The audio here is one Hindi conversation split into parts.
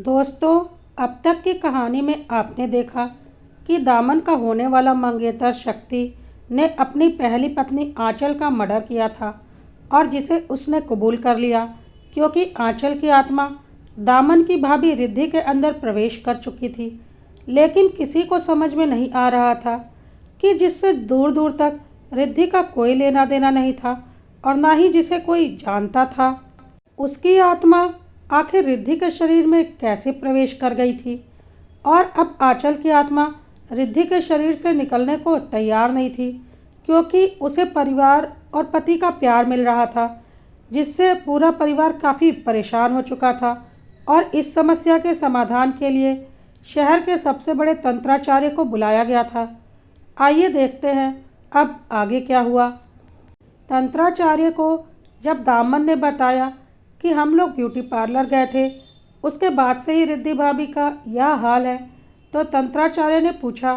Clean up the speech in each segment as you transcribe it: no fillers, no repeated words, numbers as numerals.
दोस्तों, अब तक की कहानी में आपने देखा कि दामन का होने वाला मंगेतर शक्ति ने अपनी पहली पत्नी आंचल का मर्डर किया था और जिसे उसने कबूल कर लिया क्योंकि आंचल की आत्मा दामन की भाभी रिद्धि के अंदर प्रवेश कर चुकी थी। लेकिन किसी को समझ में नहीं आ रहा था कि जिससे दूर दूर तक रिद्धि का कोई लेना देना नहीं था और ना ही जिसे कोई जानता था, उसकी आत्मा आखिर रिद्धि के शरीर में कैसे प्रवेश कर गई थी। और अब आंचल की आत्मा रिद्धि के शरीर से निकलने को तैयार नहीं थी क्योंकि उसे परिवार और पति का प्यार मिल रहा था, जिससे पूरा परिवार काफ़ी परेशान हो चुका था। और इस समस्या के समाधान के लिए शहर के सबसे बड़े तंत्राचार्य को बुलाया गया था। आइए देखते हैं अब आगे क्या हुआ। तंत्राचार्य को जब दामन ने बताया कि हम लोग ब्यूटी पार्लर गए थे, उसके बाद से ही रिद्धि भाभी का यह हाल है, तो तंत्राचार्य ने पूछा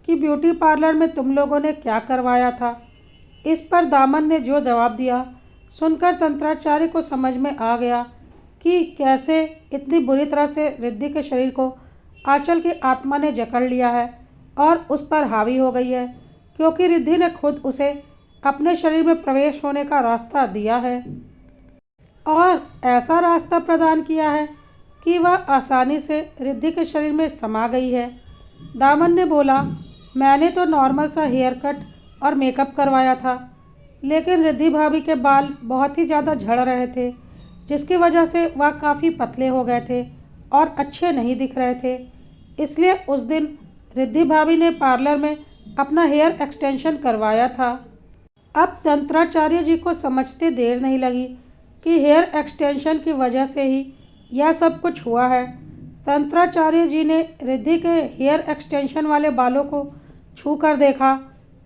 कि ब्यूटी पार्लर में तुम लोगों ने क्या करवाया था। इस पर दामन ने जो जवाब दिया सुनकर तंत्राचार्य को समझ में आ गया कि कैसे इतनी बुरी तरह से रिद्धि के शरीर को आंचल की आत्मा ने जकड़ लिया है और उस पर हावी हो गई है, क्योंकि रिद्धि ने खुद उसे अपने शरीर में प्रवेश होने का रास्ता दिया है और ऐसा रास्ता प्रदान किया है कि वह आसानी से रिद्धि के शरीर में समा गई है। दामन ने बोला, मैंने तो नॉर्मल सा हेयर कट और मेकअप करवाया था, लेकिन रिद्धि भाभी के बाल बहुत ही ज़्यादा झड़ रहे थे, जिसकी वजह से वह काफ़ी पतले हो गए थे और अच्छे नहीं दिख रहे थे। इसलिए उस दिन रिद्धि भाभी ने पार्लर में अपना हेयर एक्सटेंशन करवाया था। अब तंत्राचार्य जी को समझते देर नहीं लगी कि हेयर एक्सटेंशन की वजह से ही यह सब कुछ हुआ है। तंत्राचार्य जी ने रिद्धि के हेयर एक्सटेंशन वाले बालों को छू कर देखा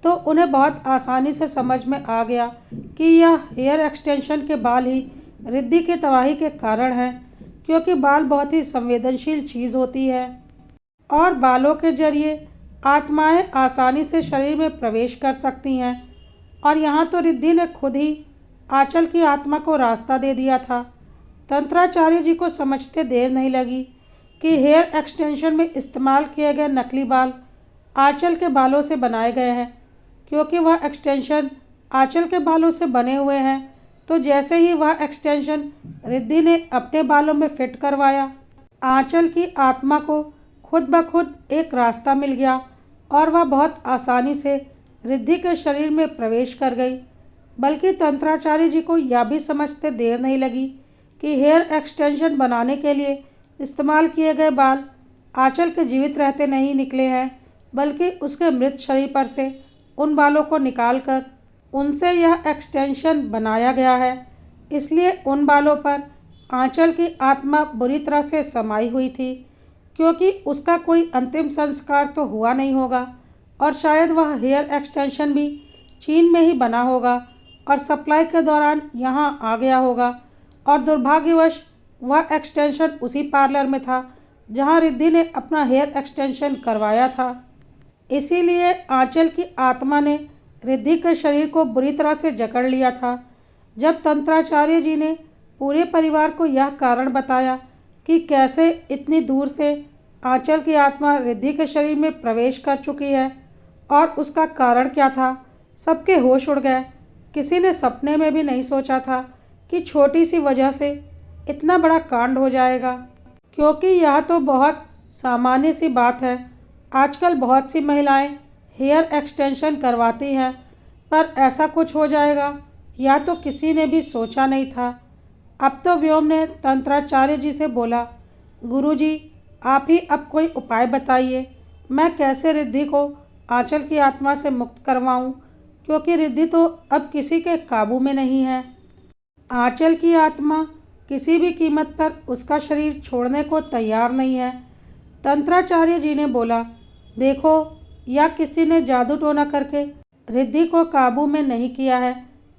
तो उन्हें बहुत आसानी से समझ में आ गया कि यह हेयर एक्सटेंशन के बाल ही रिद्धि की तबाही के कारण हैं, क्योंकि बाल बहुत ही संवेदनशील चीज़ होती है और बालों के जरिए आत्माएं आसानी से शरीर में प्रवेश कर सकती हैं। और यहाँ तो रिद्धि ने खुद ही आंचल की आत्मा को रास्ता दे दिया था। तंत्राचार्य जी को समझते देर नहीं लगी कि हेयर एक्सटेंशन में इस्तेमाल किए गए नकली बाल आंचल के बालों से बनाए गए हैं, क्योंकि वह एक्सटेंशन आंचल के बालों से बने हुए हैं। तो जैसे ही वह एक्सटेंशन रिद्धि ने अपने बालों में फिट करवाया, आंचल की आत्मा को खुद ब खुद एक रास्ता मिल गया और वह बहुत आसानी से रिद्धि के शरीर में प्रवेश कर गई। बल्कि तंत्राचार्य जी को यह भी समझते देर नहीं लगी कि हेयर एक्सटेंशन बनाने के लिए इस्तेमाल किए गए बाल आंचल के जीवित रहते नहीं निकले हैं, बल्कि उसके मृत शरीर पर से उन बालों को निकालकर उनसे यह एक्सटेंशन बनाया गया है। इसलिए उन बालों पर आंचल की आत्मा बुरी तरह से समाई हुई थी, क्योंकि उसका कोई अंतिम संस्कार तो हुआ नहीं होगा और शायद वह हेयर एक्सटेंशन भी चीन में ही बना होगा और सप्लाई के दौरान यहाँ आ गया होगा। और दुर्भाग्यवश वह एक्सटेंशन उसी पार्लर में था जहाँ रिद्धि ने अपना हेयर एक्सटेंशन करवाया था। इसीलिए आंचल की आत्मा ने रिद्धि के शरीर को बुरी तरह से जकड़ लिया था। जब तंत्राचार्य जी ने पूरे परिवार को यह कारण बताया कि कैसे इतनी दूर से आंचल की आत्मा रिद्धि के शरीर में प्रवेश कर चुकी है और उसका कारण क्या था, सबके होश उड़ गए। किसी ने सपने में भी नहीं सोचा था कि छोटी सी वजह से इतना बड़ा कांड हो जाएगा, क्योंकि यह तो बहुत सामान्य सी बात है। आजकल बहुत सी महिलाएं हेयर एक्सटेंशन करवाती हैं, पर ऐसा कुछ हो जाएगा या तो किसी ने भी सोचा नहीं था। अब तो व्योम ने तंत्राचार्य जी से बोला, गुरुजी, आप ही अब कोई उपाय बताइए, मैं कैसे रिद्धि को आंचल की आत्मा से मुक्त करवाऊं, क्योंकि रिद्धि तो अब किसी के काबू में नहीं है। आंचल की आत्मा किसी भी कीमत पर उसका शरीर छोड़ने को तैयार नहीं है। तंत्राचार्य जी ने बोला, देखो, या किसी ने जादू टोना करके रिद्धि को काबू में नहीं किया है,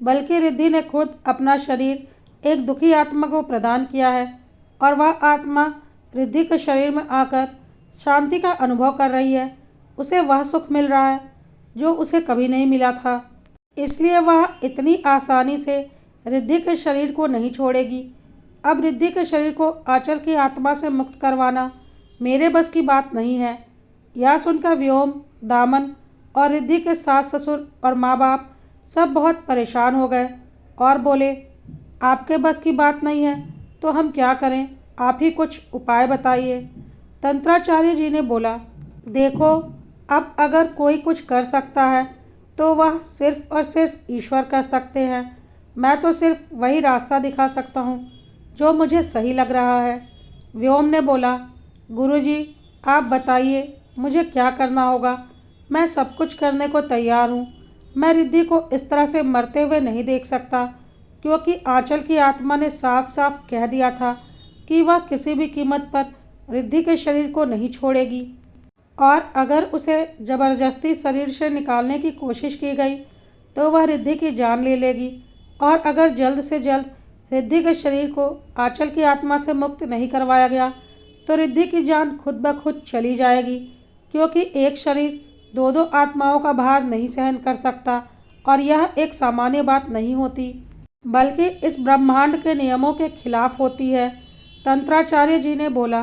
बल्कि रिद्धि ने खुद अपना शरीर एक दुखी आत्मा को प्रदान किया है और वह आत्मा रिद्धि के शरीर में आकर शांति का अनुभव कर रही है। उसे वह सुख मिल रहा है जो उसे कभी नहीं मिला था। इसलिए वह इतनी आसानी से रिद्धि के शरीर को नहीं छोड़ेगी। अब रिद्धि के शरीर को आंचल की आत्मा से मुक्त करवाना मेरे बस की बात नहीं है। यह सुनकर व्योम, दामन और रिद्धि के सास ससुर और माँ बाप सब बहुत परेशान हो गए और बोले, आपके बस की बात नहीं है तो हम क्या करें, आप ही कुछ उपाय बताइए। तंत्राचार्य जी ने बोला, देखो, अब अगर कोई कुछ कर सकता है तो वह सिर्फ और सिर्फ ईश्वर कर सकते हैं। मैं तो सिर्फ वही रास्ता दिखा सकता हूँ जो मुझे सही लग रहा है। व्योम ने बोला, गुरुजी, आप बताइए मुझे क्या करना होगा। मैं सब कुछ करने को तैयार हूँ। मैं रिद्धि को इस तरह से मरते हुए नहीं देख सकता, क्योंकि आंचल की आत्मा ने साफ साफ कह दिया था कि वह किसी भी कीमत पर रिद्धि के शरीर को नहीं छोड़ेगी, और अगर उसे ज़बरदस्ती शरीर से निकालने की कोशिश की गई तो वह रिद्धि की जान ले लेगी, और अगर जल्द से जल्द रिद्धि के शरीर को आंचल की आत्मा से मुक्त नहीं करवाया गया तो रिद्धि की जान खुद ब खुद चली जाएगी, क्योंकि एक शरीर दो दो आत्माओं का भार नहीं सहन कर सकता, और यह एक सामान्य बात नहीं होती, बल्कि इस ब्रह्मांड के नियमों के खिलाफ होती है। तंत्राचार्य जी ने बोला,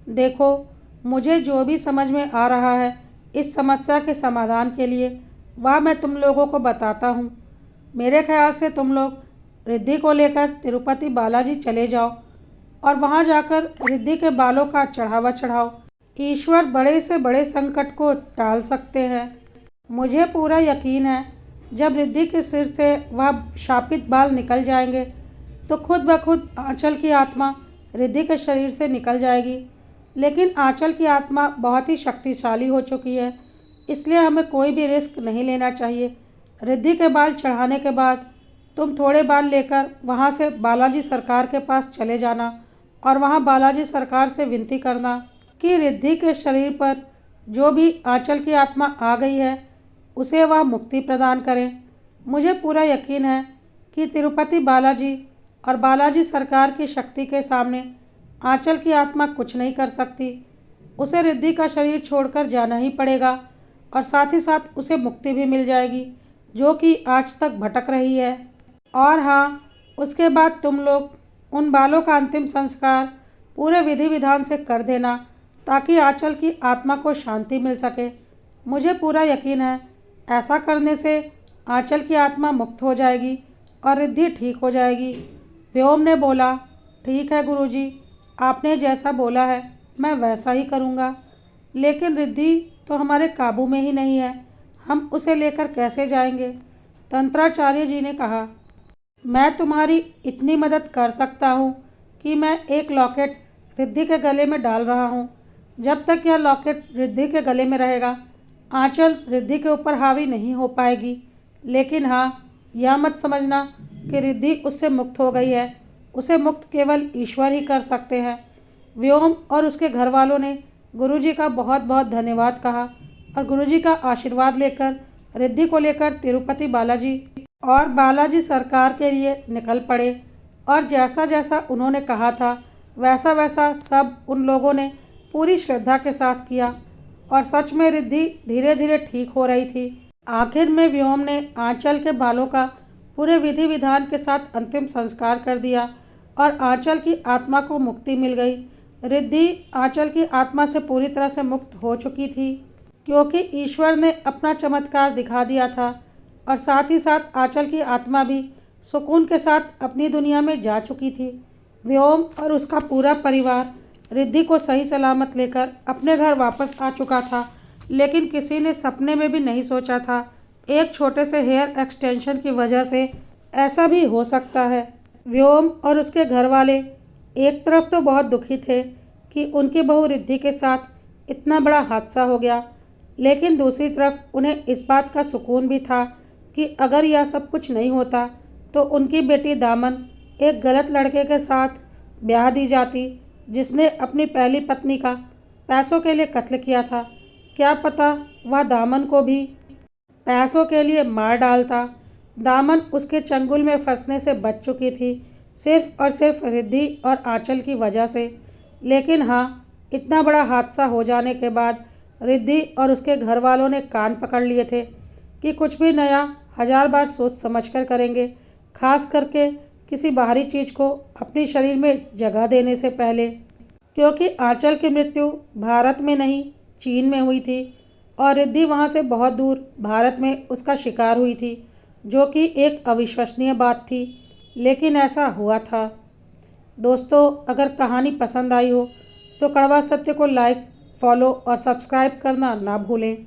देखो, मुझे जो भी समझ में आ रहा है इस समस्या के समाधान के लिए वह मैं तुम लोगों को बताता हूँ। मेरे ख्याल से तुम लोग रिद्धि को लेकर तिरुपति बालाजी चले जाओ और वहाँ जाकर रिद्धि के बालों का चढ़ावा चढ़ाओ। ईश्वर बड़े से बड़े संकट को टाल सकते हैं। मुझे पूरा यकीन है जब रिद्धि के सिर से वह शापित बाल निकल जाएंगे तो खुद ब खुद आंचल की आत्मा रिद्धि के शरीर से निकल जाएगी। लेकिन आंचल की आत्मा बहुत ही शक्तिशाली हो चुकी है, इसलिए हमें कोई भी रिस्क नहीं लेना चाहिए। रिद्धि के बाल चढ़ाने के बाद तुम थोड़े बाल लेकर वहाँ से बालाजी सरकार के पास चले जाना और वहाँ बालाजी सरकार से विनती करना कि रिद्धि के शरीर पर जो भी आंचल की आत्मा आ गई है उसे वह मुक्ति प्रदान करें। मुझे पूरा यकीन है कि तिरुपति बालाजी और बालाजी सरकार की शक्ति के सामने आंचल की आत्मा कुछ नहीं कर सकती। उसे रिद्धि का शरीर छोड़कर जाना ही पड़ेगा, और साथ ही साथ उसे मुक्ति भी मिल जाएगी जो कि आज तक भटक रही है। और हाँ, उसके बाद तुम लोग उन बालों का अंतिम संस्कार पूरे विधि विधान से कर देना ताकि आंचल की आत्मा को शांति मिल सके। मुझे पूरा यकीन है ऐसा करने से आंचल की आत्मा मुक्त हो जाएगी और रिद्धि ठीक हो जाएगी। व्योम ने बोला, ठीक है गुरुजी, आपने जैसा बोला है मैं वैसा ही करूँगा, लेकिन रिद्धि तो हमारे काबू में ही नहीं है, हम उसे लेकर कैसे जाएंगे। तंत्राचार्य जी ने कहा, मैं तुम्हारी इतनी मदद कर सकता हूँ कि मैं एक लॉकेट रिद्धि के गले में डाल रहा हूँ। जब तक यह लॉकेट रिद्धि के गले में रहेगा आंचल रिद्धि के ऊपर हावी नहीं हो पाएगी। लेकिन हाँ, यह मत समझना कि रिद्धि उससे मुक्त हो गई है, उसे मुक्त केवल ईश्वर ही कर सकते हैं। व्योम और उसके घर वालों ने गुरुजी का बहुत बहुत धन्यवाद कहा और गुरुजी का आशीर्वाद लेकर रिद्धि को लेकर तिरुपति बालाजी और बालाजी सरकार के लिए निकल पड़े। और जैसा जैसा उन्होंने कहा था वैसा वैसा सब उन लोगों ने पूरी श्रद्धा के साथ किया, और सच में रिद्धि धीरे धीरे ठीक हो रही थी। आखिर में व्योम ने आंचल के बालों का पूरे विधि विधान के साथ अंतिम संस्कार कर दिया और आंचल की आत्मा को मुक्ति मिल गई। रिद्धि आंचल की आत्मा से पूरी तरह से मुक्त हो चुकी थी, क्योंकि ईश्वर ने अपना चमत्कार दिखा दिया था, और साथ ही साथ आंचल की आत्मा भी सुकून के साथ अपनी दुनिया में जा चुकी थी। व्योम और उसका पूरा परिवार रिद्धि को सही सलामत लेकर अपने घर वापस आ चुका था, लेकिन किसी ने सपने में भी नहीं सोचा था एक छोटे से हेयर एक्सटेंशन की वजह से ऐसा भी हो सकता है। व्योम और उसके घर वाले एक तरफ तो बहुत दुखी थे कि उनकी बहू रिद्धि के साथ इतना बड़ा हादसा हो गया, लेकिन दूसरी तरफ उन्हें इस बात का सुकून भी था कि अगर यह सब कुछ नहीं होता तो उनकी बेटी दामन एक गलत लड़के के साथ ब्याह दी जाती जिसने अपनी पहली पत्नी का पैसों के लिए कत्ल किया था। क्या पता वह दामन को भी पैसों के लिए मार डालता। दामन उसके चंगुल में फंसने से बच चुकी थी, सिर्फ और सिर्फ रिद्धि और आंचल की वजह से। लेकिन हाँ, इतना बड़ा हादसा हो जाने के बाद रिद्धि और उसके घर वालों ने कान पकड़ लिए थे कि कुछ भी नया 1000 बार सोच समझकर करेंगे, खास करके किसी बाहरी चीज़ को अपने शरीर में जगह देने से पहले, क्योंकि आंचल की मृत्यु भारत में नहीं, चीन में हुई थी और रिद्धि वहाँ से बहुत दूर भारत में उसका शिकार हुई थी, जो कि एक अविश्वसनीय बात थी, लेकिन ऐसा हुआ था। दोस्तों, अगर कहानी पसंद आई हो तो कड़वा सत्य को लाइक, फॉलो और सब्सक्राइब करना ना भूलें।